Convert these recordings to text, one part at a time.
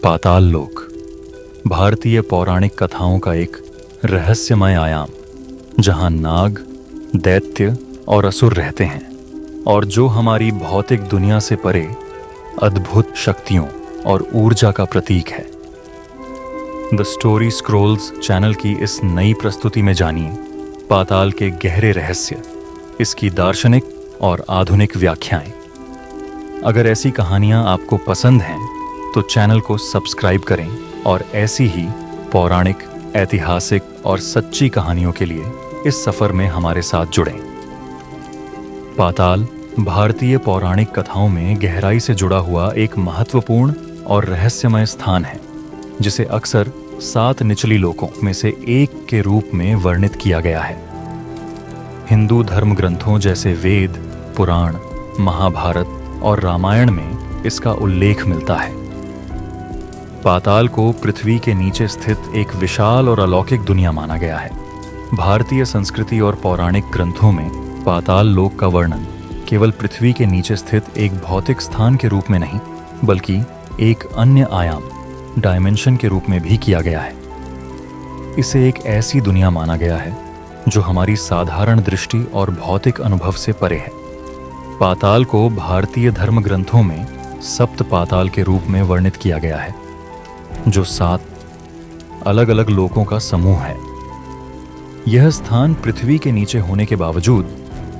पाताल लोक भारतीय पौराणिक कथाओं का एक रहस्यमय आयाम, जहां नाग, दैत्य और असुर रहते हैं और जो हमारी भौतिक दुनिया से परे अद्भुत शक्तियों और ऊर्जा का प्रतीक है। द स्टोरी स्क्रोल्स चैनल की इस नई प्रस्तुति में जानिए पाताल के गहरे रहस्य, इसकी दार्शनिक और आधुनिक व्याख्याएं। अगर ऐसी कहानियां आपको पसंद हैं तो चैनल को सब्सक्राइब करें और ऐसी ही पौराणिक, ऐतिहासिक और सच्ची कहानियों के लिए इस सफर में हमारे साथ जुड़ें। पाताल भारतीय पौराणिक कथाओं में गहराई से जुड़ा हुआ एक महत्वपूर्ण और रहस्यमय स्थान है, जिसे अक्सर 7 निचली लोकों में से एक के रूप में वर्णित किया गया है। हिंदू धर्म ग्रंथों जैसे वेद, पुराण, महाभारत और रामायण में इसका उल्लेख मिलता है। पाताल को पृथ्वी के नीचे स्थित एक विशाल और अलौकिक दुनिया माना गया है। भारतीय संस्कृति और पौराणिक ग्रंथों में पाताल लोक का वर्णन केवल पृथ्वी के नीचे स्थित एक भौतिक स्थान के रूप में नहीं, बल्कि एक अन्य आयाम, डायमेंशन के रूप में भी किया गया है। इसे एक ऐसी दुनिया माना गया है जो हमारी साधारण दृष्टि और भौतिक अनुभव से परे है। पाताल को भारतीय धर्म ग्रंथों में सप्त पाताल के रूप में वर्णित किया गया है, जो 7 अलग अलग लोकों का समूह है। यह स्थान पृथ्वी के नीचे होने के बावजूद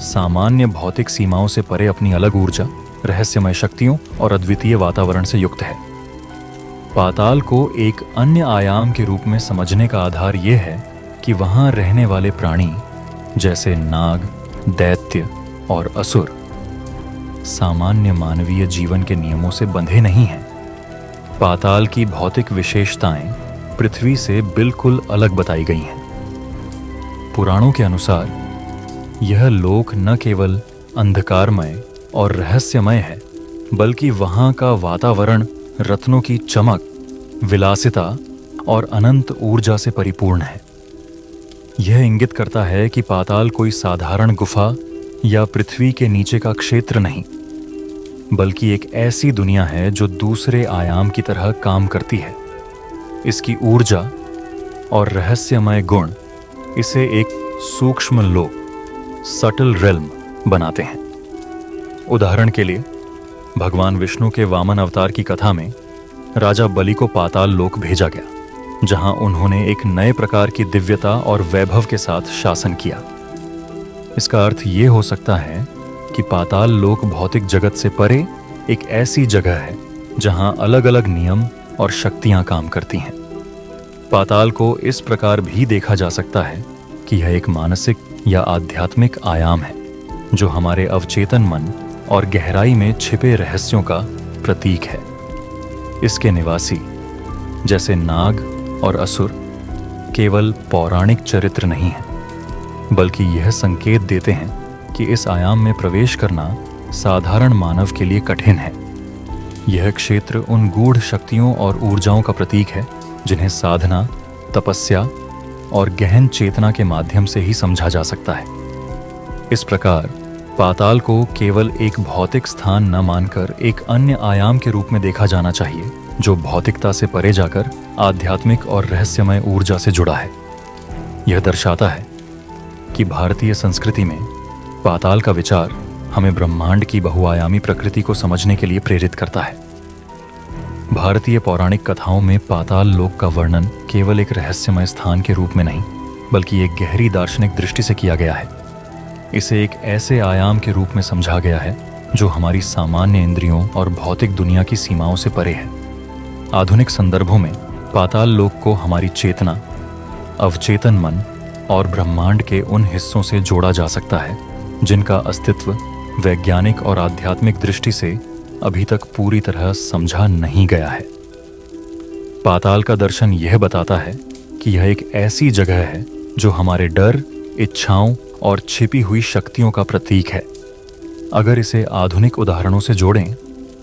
सामान्य भौतिक सीमाओं से परे अपनी अलग ऊर्जा, रहस्यमय शक्तियों और अद्वितीय वातावरण से युक्त है। पाताल को एक अन्य आयाम के रूप में समझने का आधार यह है कि वहां रहने वाले प्राणी जैसे नाग, दैत्य और असुर सामान्य मानवीय जीवन के नियमों से बंधे नहीं हैं। पाताल की भौतिक विशेषताएं पृथ्वी से बिल्कुल अलग बताई गई हैं। पुराणों के अनुसार यह लोक न केवल अंधकारमय और रहस्यमय है, बल्कि वहां का वातावरण रत्नों की चमक, विलासिता और अनंत ऊर्जा से परिपूर्ण है। यह इंगित करता है कि पाताल कोई साधारण गुफा या पृथ्वी के नीचे का क्षेत्र नहीं, बल्कि एक ऐसी दुनिया है जो दूसरे आयाम की तरह काम करती है। इसकी ऊर्जा और रहस्यमय गुण इसे एक सूक्ष्म लोक, सटल रेल्म बनाते हैं। उदाहरण के लिए, भगवान विष्णु के वामन अवतार की कथा में राजा बलि को पाताल लोक भेजा गया, जहां उन्होंने एक नए प्रकार की दिव्यता और वैभव के साथ शासन किया। इसका अर्थ ये हो सकता है कि पाताल लोक भौतिक जगत से परे एक ऐसी जगह है जहां अलग अलग नियम और शक्तियां काम करती हैं। पाताल को इस प्रकार भी देखा जा सकता है कि यह एक मानसिक या आध्यात्मिक आयाम है, जो हमारे अवचेतन मन और गहराई में छिपे रहस्यों का प्रतीक है। इसके निवासी जैसे नाग और असुर केवल पौराणिक चरित्र नहीं हैं, बल्कि यह संकेत देते हैं कि इस आयाम में प्रवेश करना साधारण मानव के लिए कठिन है। यह क्षेत्र उन गूढ़ शक्तियों और ऊर्जाओं का प्रतीक है जिन्हें साधना, तपस्या और गहन चेतना के माध्यम से ही समझा जा सकता है। इस प्रकार पाताल को केवल एक भौतिक स्थान न मानकर एक अन्य आयाम के रूप में देखा जाना चाहिए, जो भौतिकता से परे जाकर आध्यात्मिक और रहस्यमय ऊर्जा से जुड़ा है। यह दर्शाता है कि भारतीय संस्कृति में पाताल का विचार हमें ब्रह्मांड की बहुआयामी प्रकृति को समझने के लिए प्रेरित करता है। भारतीय पौराणिक कथाओं में पाताल लोक का वर्णन केवल एक रहस्यमय स्थान के रूप में नहीं, बल्कि एक गहरी दार्शनिक दृष्टि से किया गया है। इसे एक ऐसे आयाम के रूप में समझा गया है जो हमारी सामान्य इंद्रियों और भौतिक दुनिया की सीमाओं से परे है। आधुनिक संदर्भों में पाताल लोक को हमारी चेतना, अवचेतन मन और ब्रह्मांड के उन हिस्सों से जोड़ा जा सकता है जिनका अस्तित्व वैज्ञानिक और आध्यात्मिक दृष्टि से अभी तक पूरी तरह समझा नहीं गया है। पाताल का दर्शन यह बताता है कि यह एक ऐसी जगह है जो हमारे डर, इच्छाओं और छिपी हुई शक्तियों का प्रतीक है। अगर इसे आधुनिक उदाहरणों से जोड़ें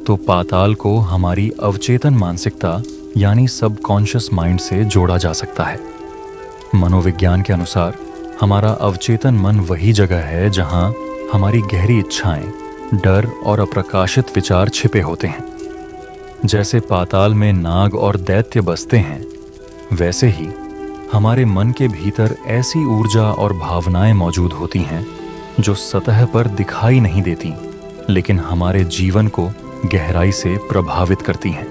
तो पाताल को हमारी अवचेतन मानसिकता यानी सबकॉन्शियस माइंड से जोड़ा जा सकता है। मनोविज्ञान के अनुसार हमारा अवचेतन मन वही जगह है जहां हमारी गहरी इच्छाएं, डर और अप्रकाशित विचार छिपे होते हैं। जैसे पाताल में नाग और दैत्य बसते हैं, वैसे ही हमारे मन के भीतर ऐसी ऊर्जा और भावनाएं मौजूद होती हैं जो सतह पर दिखाई नहीं देती, लेकिन हमारे जीवन को गहराई से प्रभावित करती हैं।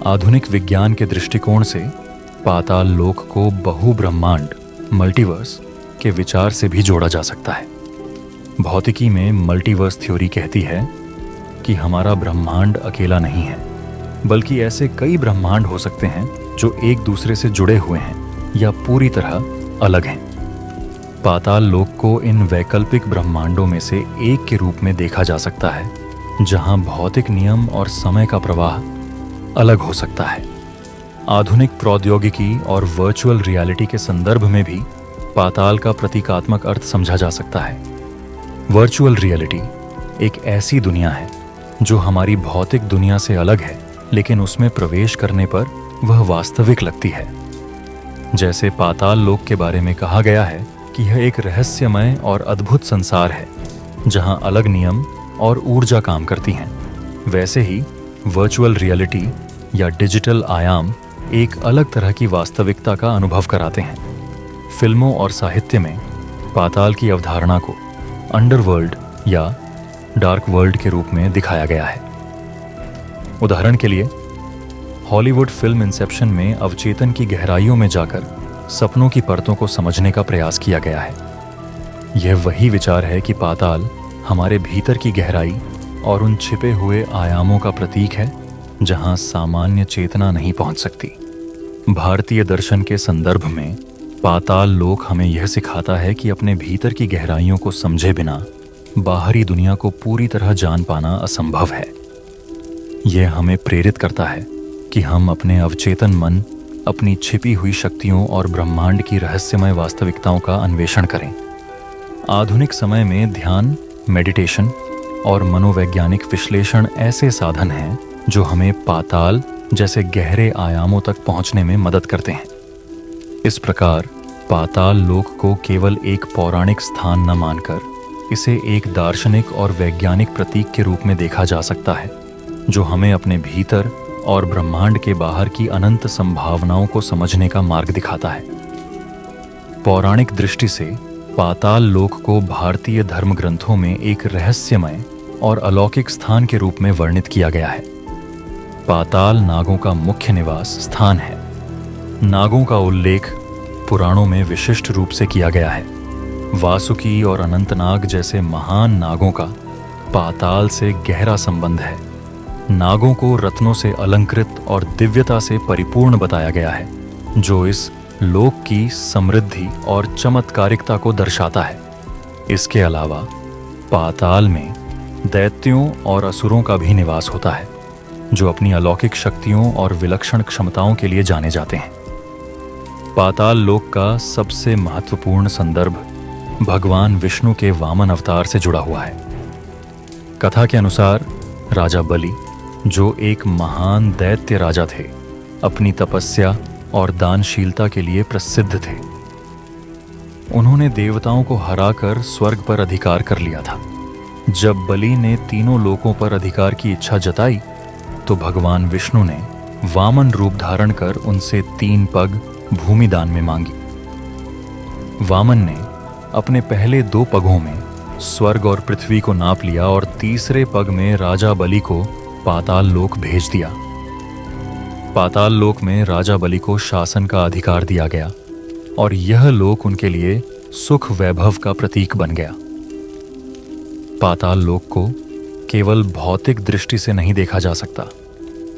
आधुनिक विज्ञान के दृष्टिकोण से पाताल लोक को बहुब्रह्मांड मल्टीवर्स के विचार से भी जोड़ा जा सकता है। भौतिकी में मल्टीवर्स थ्योरी कहती है कि हमारा ब्रह्मांड अकेला नहीं है, बल्कि ऐसे कई ब्रह्मांड हो सकते हैं जो एक दूसरे से जुड़े हुए हैं या पूरी तरह अलग हैं। पाताल लोक को इन वैकल्पिक ब्रह्मांडों में से एक के रूप में देखा जा सकता है, जहां भौतिक नियम और समय का प्रवाह अलग हो सकता है। आधुनिक प्रौद्योगिकी और वर्चुअल रियलिटी के संदर्भ में भी पाताल का प्रतीकात्मक अर्थ समझा जा सकता है। वर्चुअल रियलिटी एक ऐसी दुनिया है जो हमारी भौतिक दुनिया से अलग है, लेकिन उसमें प्रवेश करने पर वह वास्तविक लगती है। जैसे पाताल लोक के बारे में कहा गया है कि यह एक रहस्यमय और अद्भुत संसार है जहां अलग नियम और ऊर्जा काम करती हैं, वैसे ही वर्चुअल रियलिटी या डिजिटल आयाम एक अलग तरह की वास्तविकता का अनुभव कराते हैं। फिल्मों और साहित्य में पाताल की अवधारणा को अंडरवर्ल्ड या डार्क वर्ल्ड के रूप में दिखाया गया है। उदाहरण के लिए हॉलीवुड फिल्म इंसेप्शन में अवचेतन की गहराइयों में जाकर सपनों की परतों को समझने का प्रयास किया गया है। यह वही विचार है कि पाताल हमारे भीतर की गहराई और उन छिपे हुए आयामों का प्रतीक है जहां सामान्य चेतना नहीं पहुंच सकती। भारतीय दर्शन के संदर्भ में पाताल लोक हमें यह सिखाता है कि अपने भीतर की गहराइयों को समझे बिना बाहरी दुनिया को पूरी तरह जान पाना असंभव है। यह हमें प्रेरित करता है कि हम अपने अवचेतन मन, अपनी छिपी हुई शक्तियों और ब्रह्मांड की रहस्यमय वास्तविकताओं का अन्वेषण करें। आधुनिक समय में ध्यान, मेडिटेशन और मनोवैज्ञानिक विश्लेषण ऐसे साधन हैं जो हमें पाताल जैसे गहरे आयामों तक पहुंचने में मदद करते हैं। इस प्रकार पाताल लोक को केवल एक पौराणिक स्थान न मानकर इसे एक दार्शनिक और वैज्ञानिक प्रतीक के रूप में देखा जा सकता है, जो हमें अपने भीतर और ब्रह्मांड के बाहर की अनंत संभावनाओं को समझने का मार्ग दिखाता है। पौराणिक दृष्टि से पाताल लोक को भारतीय धर्म ग्रंथों में एक रहस्यमय और अलौकिक स्थान के रूप में वर्णित किया गया है। पाताल नागों का मुख्य निवास स्थान है। नागों का उल्लेख पुराणों में विशिष्ट रूप से किया गया है। वासुकी और अनंतनाग जैसे महान नागों का पाताल से गहरा संबंध है। नागों को रत्नों से अलंकृत और दिव्यता से परिपूर्ण बताया गया है, जो इस लोक की समृद्धि और चमत्कारिकता को दर्शाता है। इसके अलावा पाताल में दैत्यों और असुरों का भी निवास होता है, जो अपनी अलौकिक शक्तियों और विलक्षण क्षमताओं के लिए जाने जाते हैं। पाताल लोक का सबसे महत्वपूर्ण संदर्भ भगवान विष्णु के वामन अवतार से जुड़ा हुआ है। कथा के अनुसार राजा बलि, जो एक महान दैत्य राजा थे, अपनी तपस्या और दानशीलता के लिए प्रसिद्ध थे। उन्होंने देवताओं को हराकर स्वर्ग पर अधिकार कर लिया था। जब बलि ने तीनों लोकों पर अधिकार की इच्छा जताई, तो भगवान विष्णु ने वामन रूप धारण कर उनसे 3 पग भूमि दान में मांगी। वामन ने अपने पहले 2 पगों में स्वर्ग और पृथ्वी को नाप लिया और तीसरे पग में राजा बलि को पाताल लोक भेज दिया। पाताल लोक में राजा बलि को शासन का अधिकार दिया गया और यह लोक उनके लिए सुख वैभव का प्रतीक बन गया। पाताल लोक को केवल भौतिक दृष्टि से नहीं देखा जा सकता।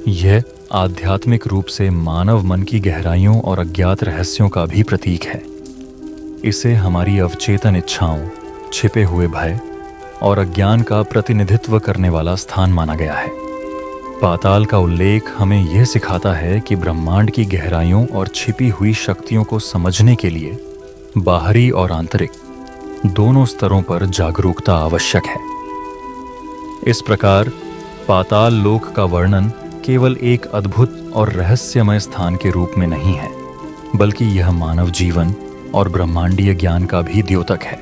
यह आध्यात्मिक रूप से मानव मन की गहराइयों और अज्ञात रहस्यों का भी प्रतीक है। इसे हमारी अवचेतन इच्छाओं, छिपे हुए भय और अज्ञान का प्रतिनिधित्व करने वाला स्थान माना गया है। पाताल का उल्लेख हमें यह सिखाता है कि ब्रह्मांड की गहराइयों और छिपी हुई शक्तियों को समझने के लिए बाहरी और आंतरिक दोनों स्तरों पर जागरूकता आवश्यक है। इस प्रकार पाताल लोक का वर्णन केवल एक अद्भुत और रहस्यमय स्थान के रूप में नहीं है, बल्कि यह मानव जीवन और ब्रह्मांडीय ज्ञान का भी द्योतक है।